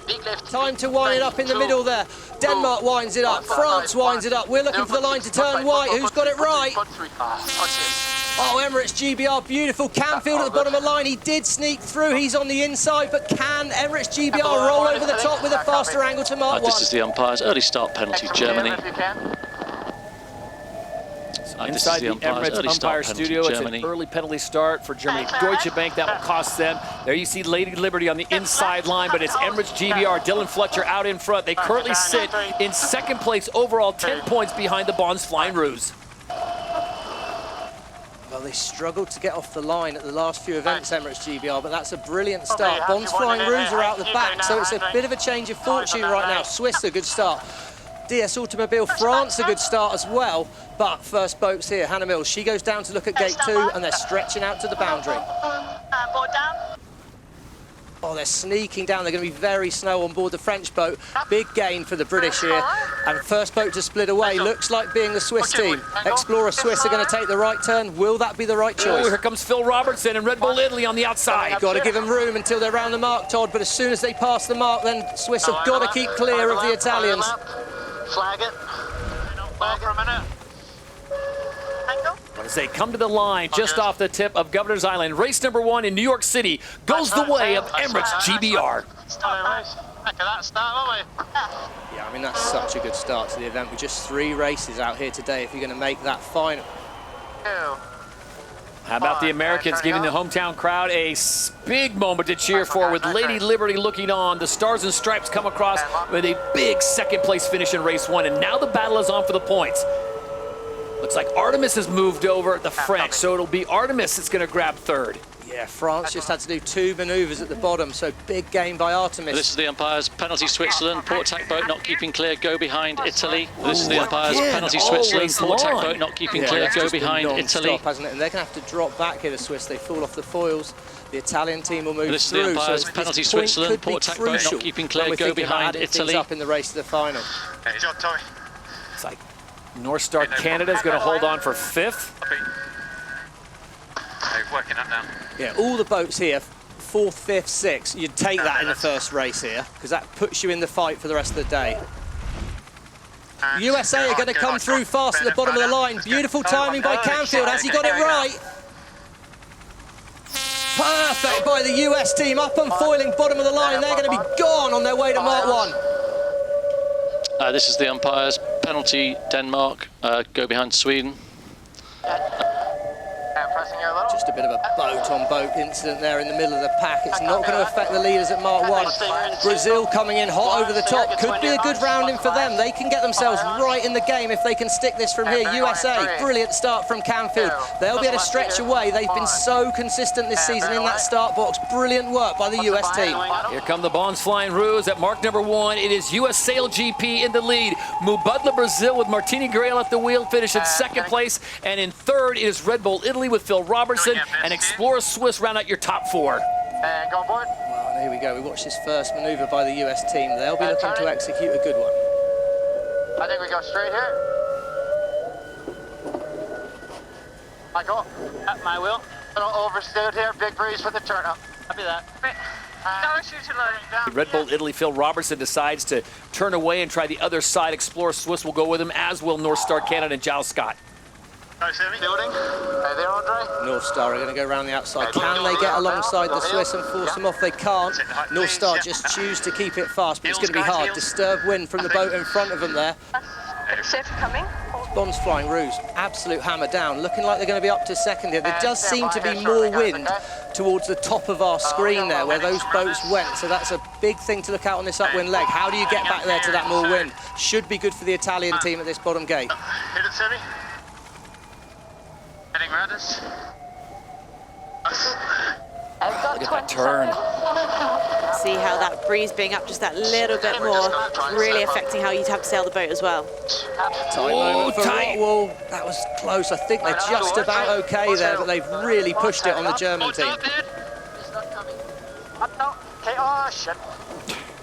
Big left. Time to wind it up in the middle there. Denmark winds it up. France winds it up. We're looking for the line to turn white. Who's got it right? Oh, Emirates GBR, beautiful. Canfield at the bottom of the line. He did sneak through. He's on the inside, but can Emirates GBR roll over the top with a faster angle to mark one? This is the umpire's early start penalty, Germany. Inside the Emirates umpire studio, it's an early penalty start for Germany. Deutsche Bank, that will cost them. There you see Lady Liberty on the inside line, but it's Emirates GBR, Dylan Fletcher out in front. They currently sit in second place overall, 10 points behind the Bonds Flying Roos. Well, they struggled to get off the line at the last few events, Emirates GBR, but that's a brilliant start. Bonds Flying Roos are out the back, so it's a bit of a change of fortune right now. Swiss, a good start. DS Automobile France, a good start as well. But first boat's here, Hannah Mills. She goes down to look at gate 2, and they're stretching out to the boundary. Oh, they're sneaking down. They're going to be very slow on board the French boat. Big gain for the British here. And first boat to split away looks like being the Swiss team. Explorer Swiss are going to take the right turn. Will that be the right choice? Oh, here comes Phil Robertson and Red Bull Italy on the outside. Got to give them room until they're round the mark, Todd. But as soon as they pass the mark, then Swiss have got to keep clear of the Italians. Flag it. Flag for a minute. I want to say, come to the line just off the tip of Governor's Island. Race number 1 in New York City goes the way of Emirates GBR. Yeah, I mean, that's such a good start to the event with just 3 races out here today if you're going to make that final. How about the Americans giving the hometown crowd a big moment to cheer for with Lady Liberty looking on. The Stars and Stripes come across with a big second place finish in race 1, and now the battle is on for the points. Looks like Artemis has moved over the French, so it'll be Artemis that's going to grab third. Yeah, France just had to do 2 manoeuvres at the bottom, so big game by Artemis. This is the umpire's penalty Switzerland. Port tack boat not keeping clear, go behind Italy. This is the umpire's penalty Switzerland. Port tack boat not keeping clear, go behind Italy. Hasn't it? And they're going to have to drop back here, the Swiss. They fall off the foils. The Italian team will move this through. This is the umpire's penalty Switzerland. Port tack boat not keeping clear, go behind Italy. Up in the race to the final. It's like North Star Canada is going to hold on for 5th. Working up now. Yeah, all the boats here, 4th, 5th, 6th. You'd take that in the first race here, because that puts you in the fight for the rest of the day. USA are going to come through fast at the bottom of the line. Beautiful timing by Canfield. Has he got it right? Perfect by the US team. Up and foiling bottom of the line. They're going to be gone on their way to Mark 1. This is the umpire's penalty Denmark. Go behind Sweden. Just a bit of a boat-on-boat incident there in the middle of the pack. It's not going to affect the leaders at Mark 1. Brazil coming in hot over the top. Could be a good rounding for them. They can get themselves right in the game if they can stick this from here. USA, brilliant start from Canfield. They'll be able to stretch away. They've been so consistent this season in that start box. Brilliant work by the US team. Here come the Bonds Flying Roos at mark number 1. It is US SailGP in the lead. Mubadala Brazil with Martini Grail at the wheel finish in 2nd place. And in 3rd, it is Red Bull Italy with Phil Robertson, and Explorer Swiss round out your top 4. And go on board. Well, and here we go. We watch this first manoeuvre by the US team. They'll be looking to execute a good one. I think we go straight here. I go at my wheel. A little oversteered here. Big breeze for the turn up. Copy that. Red Bull Italy, Phil Robertson decides to turn away and try the other side. Explorer Swiss will go with him, as will North Star Canada and Giles Scott. Building. Hey there, Andre. North Star are going to go around the outside. Can they get alongside the Swiss and force them off? They can't. North Star just choose to keep it fast, but it's going to be hard. Disturbed wind from the boat in front of them there. Shift coming. Bonds Flying Roos, absolute hammer down. Looking like they're going to be up to 2nd here. There does seem to be more wind towards the top of our screen there where those boats went. So that's a big thing to look out on this upwind leg. How do you get back there to that more wind? Should be good for the Italian team at this bottom gate. Hit it, Sammy. Heading around us. I've got Look at that turn. See how that breeze being up just that little bit more, really affecting how you'd have to sail the boat as well. Tight moment for Rottwell. That was close. I think they're just about okay there, but they've really pushed it on the German team. Okay, oh shit.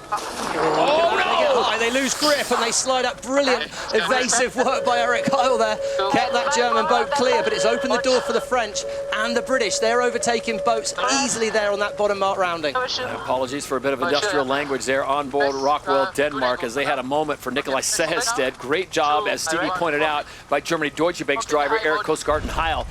Oh, They get high, they lose grip, and they slide up. Brilliant evasive work by Eric Heil there. Kept that German boat clear, but it's opened the door for the French and the British. They're overtaking boats easily there on that bottom mark rounding. Apologies for a bit of industrial language there on board Rockwell, Denmark, as they had a moment for Nikolai Sehested. Great job, as Stevie pointed out, by Germany Deutsche Bank's driver Eric Kostgaard Heil.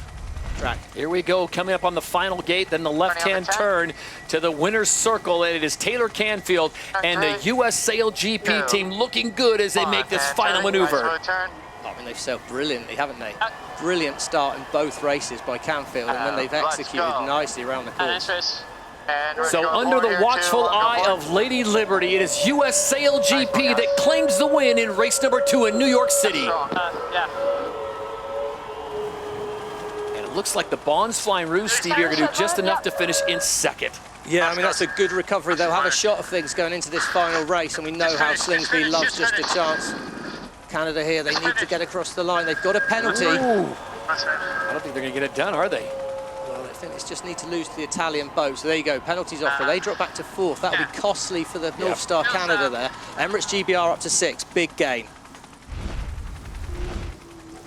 Track. Here we go, coming up on the final gate, then the left-hand turn to the winner's circle, and it is Taylor Canfield and the US SailGP team looking good as they make this final maneuver. I mean, they've sailed brilliantly, haven't they? Brilliant start in both races by Canfield, and then they've executed nicely around the course. So under the watchful eye of Lady Liberty, it is US SailGP that claims the win in race number 2 in New York City. Looks like the Bonds Flying Rouge, Stevie, are going to do just enough to finish in second. Yeah, I mean, that's a good recovery. They'll have a shot of things going into this final race, and we know how Slingsby loves just a chance. Canada here, they need to get across the line. They've got a penalty. Ooh. I don't think they're going to get it done, are they? Well, I think they just need to lose to the Italian boat. So there you go, penalties offer. They drop back to 4th. That'll be costly for the North Star Canada there. Emirates GBR up to 6, big gain.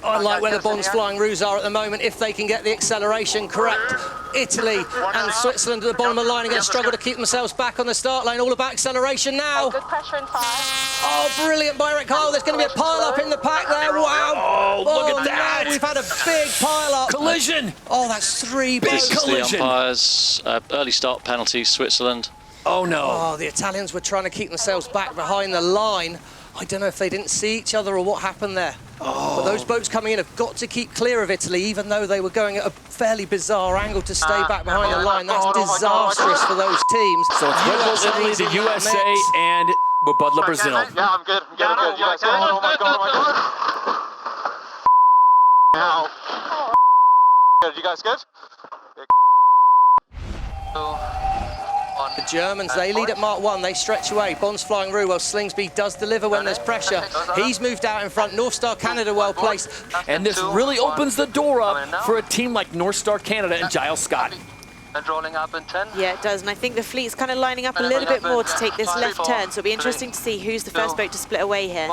I like where the Bonds Flying Rouge are at the moment, if they can get the acceleration correct. Italy and Switzerland at the bottom of the line are going to struggle to keep themselves back on the start line. All about acceleration now. Good pressure in 5. Oh, brilliant by Eric Heil. There's going to be a pile-up in the pack there. Wow. Oh, look at that. No, we've had a big pile-up. Collision. Oh, that's 3 boats. This is the umpires, early start penalty, Switzerland. Oh, no. Oh, the Italians were trying to keep themselves back behind the line. I don't know if they didn't see each other or what happened there. But those boats coming in have got to keep clear of Italy, even though they were going at a fairly bizarre angle to stay back behind the line. That's disastrous for those teams. So it's Red Bull Italy, the USA, and Mubadala Brazil. Yeah, I'm good. I'm good. You guys good? Oh my god, oh my god. Ow. Good, you guys good? The Germans, they lead at Mark 1, they stretch away. Bonds Flying Rouge, well, Slingsby does deliver when there's pressure. He's moved out in front. North Star Canada well placed. And this really opens the door up for a team like North Star Canada and Giles Scott. And rolling up in 10. Yeah, it does, and I think the fleet's kind of lining up a little bit more to take this left turn, so it'll be interesting to see who's the first boat to split away here.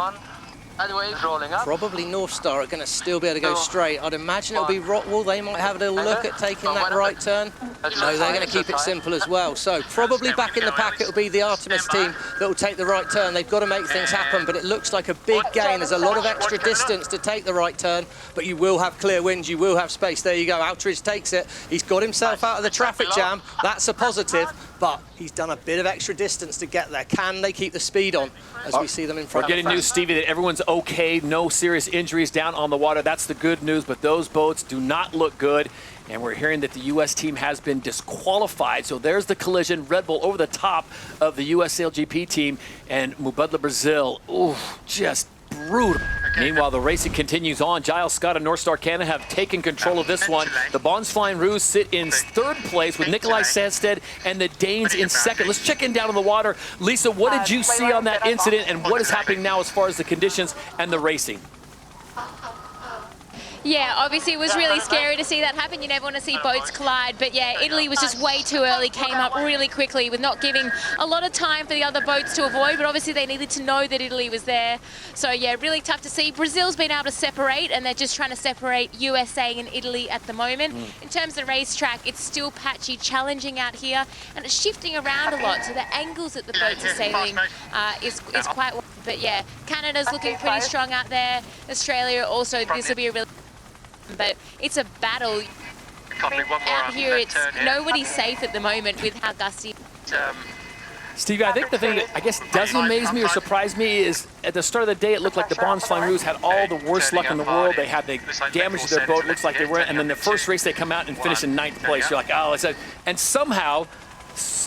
Rolling up. Probably North Star are going to still be able to go straight. I'd imagine it'll be Rockwell. They might have a little look at taking that right turn. No, they're going to keep it simple as well. So probably back in the pack, it'll be the Artemis team that will take the right turn. They've got to make things happen, but it looks like a big gain. There's a lot of extra distance to take the right turn, but you will have clear winds, you will have space. There you go, Outridge takes it. He's got himself out of the traffic jam. That's a positive, but he's done a bit of extra distance to get there. Can they keep the speed on as we see them in front? We're getting news, Stevie, that everyone's okay, no serious injuries down on the water. That's the good news, but those boats do not look good. And we're hearing that the U.S. team has been disqualified. So there's the collision. Red Bull over the top of the U.S. SailGP team, and Mubadala Brazil, ooh, just brutal. Meanwhile, the racing continues on. Giles Scott and North Star Canada have taken control of this one. The Bonds Flying Rouge sit in 3rd place with Nikolai Sehested and the Danes in 2nd. Let's check in down on the water. Lisa, what did you see on that incident, and what is happening now as far as the conditions and the racing? Yeah, obviously it was really scary to see that happen. You never want to see boats collide, but yeah, Italy was just way too early, came up really quickly with not giving a lot of time for the other boats to avoid, but obviously they needed to know that Italy was there. So yeah, really tough to see. Brazil's been able to separate, and they're just trying to separate USA and Italy at the moment. In terms of the racetrack, it's still patchy, challenging out here, and it's shifting around a lot, so the angles that the boats are sailing is quite, but yeah, Canada's looking pretty strong out there. Australia also, this will be a really, but it's a battle. Out here, it's nobody's safe at the moment with how gusty. Stevie, I think the thing that I guess doesn't amaze me or surprise me is at the start of the day, it looked like the Bonds Flying Rouge had all the worst luck in the world. They had the damage to their boat, looks like they were, and then the first race they come out and finish in 9th place. You're like, oh, it's a, and somehow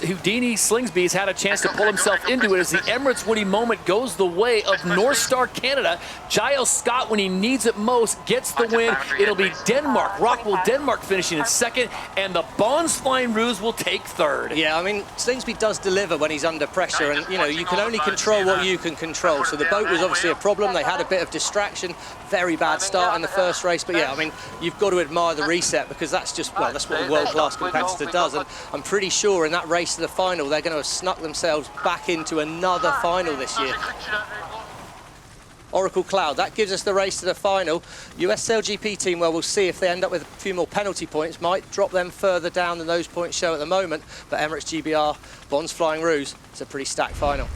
Houdini Slingsby has had a chance to pull himself into it as the Emirates Woody moment goes the way of North Star Canada. Giles Scott, when he needs it most, gets the win. It'll be Denmark, Rockwell Denmark finishing in 2nd, and the Bonds Flying Rouge will take 3rd. Yeah, I mean, Slingsby does deliver when he's under pressure, and, you know, you can only control what you can control. So the boat was obviously a problem. They had a bit of distraction. Very bad start in the first race, but yeah, I mean, you've got to admire the reset, because that's just, well, that's what a world-class competitor does, and I'm pretty sure in that that race to the final, they're going to have snuck themselves back into another final this year. Oracle Cloud, that gives us the race to the final. US SailGP team, well, we'll see if they end up with a few more penalty points. Might drop them further down than those points show at the moment. But Emirates GBR, Bonds Flying Rouge, it's a pretty stacked final.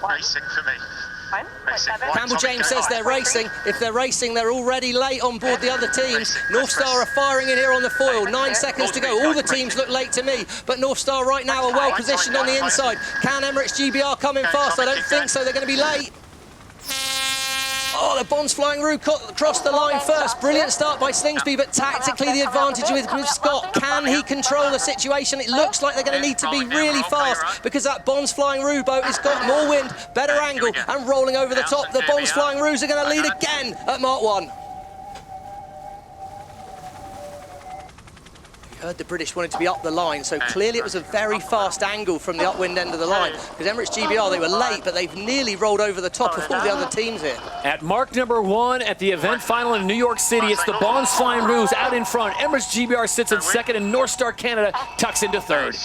Racing for me. Campbell James says they're racing. If they're racing, they're already late on board the other teams. North Star are firing in here on the foil. 9 seconds to go. All the teams look late to me, but North Star right now are well positioned on the inside. Can Emirates GBR come in fast? I don't think so. They're going to be late. Oh, the Bonds Flying Rouge crossed the line first. Brilliant start by Slingsby, but tactically the advantage with Scott. Can he control the situation? It looks like they're going to need to be really fast because that Bonds Flying Rouge boat has got more wind, better angle, and rolling over the top. The Bonds Flying Rouge are going to lead again at Mark 1. Heard the British wanted to be up the line, so clearly it was a very fast angle from the upwind end of the line, because Emirates GBR, they were late, but they've nearly rolled over the top of all the other teams here. At mark number 1 at the event final in New York City, it's the Bonds Flying Rouge out in front. Emirates GBR sits in second, and North Star Canada tucks into third.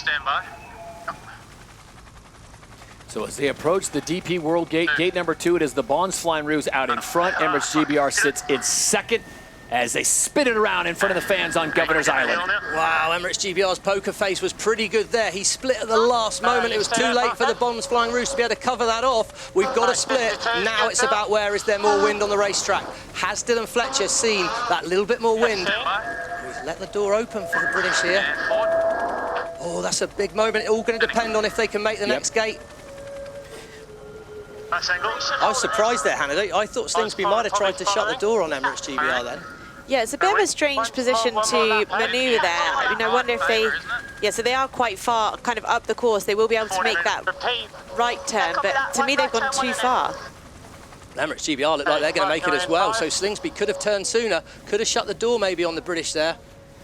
So as they approach the DP World Gate, gate number 2, it is the Bonds Flying Rouge out in front. Emirates GBR sits in second as they spin it around in front of the fans on Governor's Island. Wow, Emirates GBR's poker face was pretty good there. He split at the last moment. It was too late for the Bonds Flying Rouge to be able to cover that off. We've got a split. Now it's about where is there more wind on the racetrack. Has Dylan Fletcher seen that little bit more wind? He's let the door open for the British here. Oh, that's a big moment. It's all going to depend on if they can make the next gate. I was surprised there, Hannah. I thought Slingsby might have tried to shut the door on Emirates GBR then. Yeah, it's a bit of a strange position to manoeuvre there. I mean, I wonder if they... Yeah, so they are quite far, kind of up the course. They will be able to make that right turn, but to me, they've gone too far. Emirates GBR look like they're going to make it as well, so Slingsby could have turned sooner, could have shut the door maybe on the British there.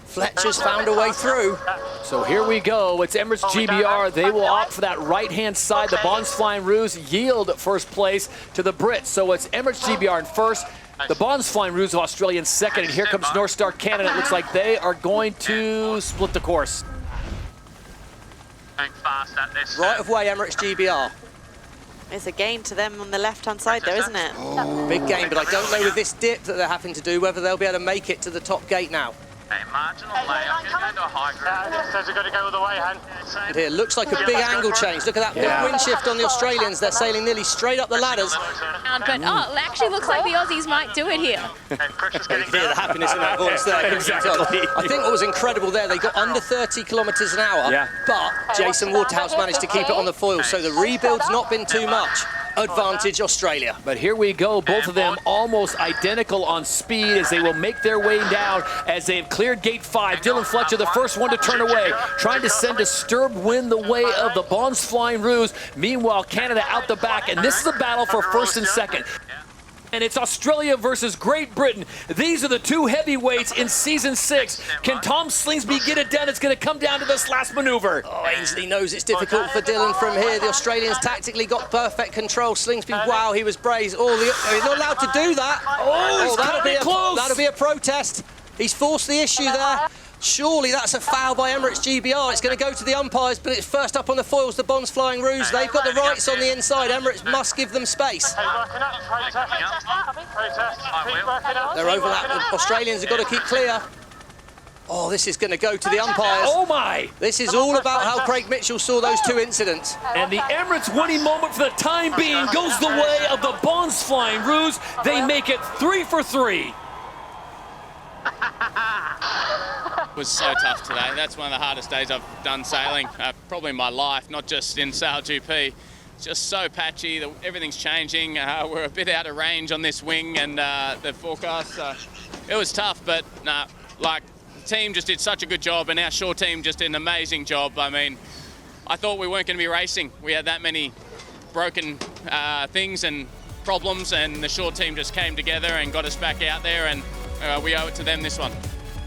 Fletcher's found a way through. So here we go. It's Emirates GBR. They will opt for that right-hand side. The Bonds Flying Rouge yield first place to the Brits. So it's Emirates GBR in first. The Bonds Flying Rouge of Australia in second. And here comes North Star Canada. It looks like they are going to split the course. Right of way, Emirates GBR. It's a gain to them on the left-hand side, though, isn't it? Oh, big gain, but I don't know with this dip that they're having to do whether they'll be able to make it to the top gate now. Marginal layout, get down to a high ground. Says we've got to go all the way, Han. And here, looks like a big angle change. Look at that big wind shift on the Australians. They're sailing nearly straight up the ladders. But, oh, it actually looks like the Aussies might do it here. You can hear the happiness in that voice there. Exactly. I think what was incredible there, they got under 30 kilometres an hour, but Jason Waterhouse managed to keep it on the foil, so the rebuild's not been too much. Advantage Australia. But here we go, both of them almost identical on speed as they will make their way down as they have cleared gate 5. Dylan Fletcher, the first one to turn away, trying to send disturbed wind the way of the Bonds Flying Rouge. Meanwhile, Canada out the back, and this is a battle for first and second. And it's Australia versus Great Britain. These are the two heavyweights in Season 6. Can Tom Slingsby get it done? It's going to come down to this last maneuver. Oh, Ainsley knows it's difficult for Dylan from here. The Australians tactically got perfect control. Slingsby, wow, he was braced. He's not allowed to do that. Oh, that'll be a protest. He's forced the issue there. Surely that's a foul by Emirates GBR. It's going to go to the umpires, but it's first up on the foils, the Bonds Flying Rouge. They've got the rights on the inside. Emirates must give them space. They're overlapped. The Australians have got to keep clear. Oh, this is going to go to the umpires. Oh, my. This is all about how Craig Mitchell saw those two incidents. And the Emirates winning moment for the time being goes the way of the Bonds Flying Rouge. They make it 3 for 3. It was so tough today. That's one of the hardest days I've done sailing, probably in my life, not just in SailGP. It's just so patchy, everything's changing. We're a bit out of range on this wing and the forecast. It was tough, but like the team just did such a good job and our shore team just did an amazing job. I mean, I thought we weren't going to be racing. We had that many broken things and problems, and the shore team just came together and got us back out there, and we owe it to them this one.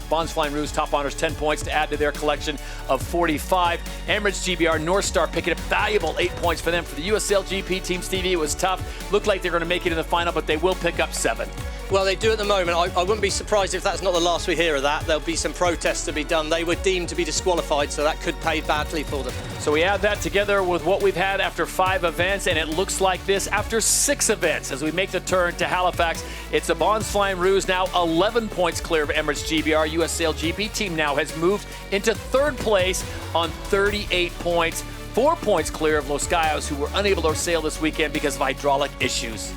Bonds Flying Rouge top honors 10 points to add to their collection of 45. Emirates GBR North Star picking up valuable 8 points for them. For the US SailGP team, Stevie, it was tough. Looked like they're going to make it in the final, but they will pick up 7. Well, they do at the moment. I wouldn't be surprised if that's not the last we hear of that. There'll be some protests to be done. They were deemed to be disqualified, so that could pay badly for them. So we add that together with what we've had after 5 events, and it looks like this after 6 events. As we make the turn to Halifax, it's the Bonds Flying Roos now 11 points clear of Emirates GBR. US SailGP team now has moved into 3rd place on 38 points. 4 points clear of Los Cayos, who were unable to sail this weekend because of hydraulic issues.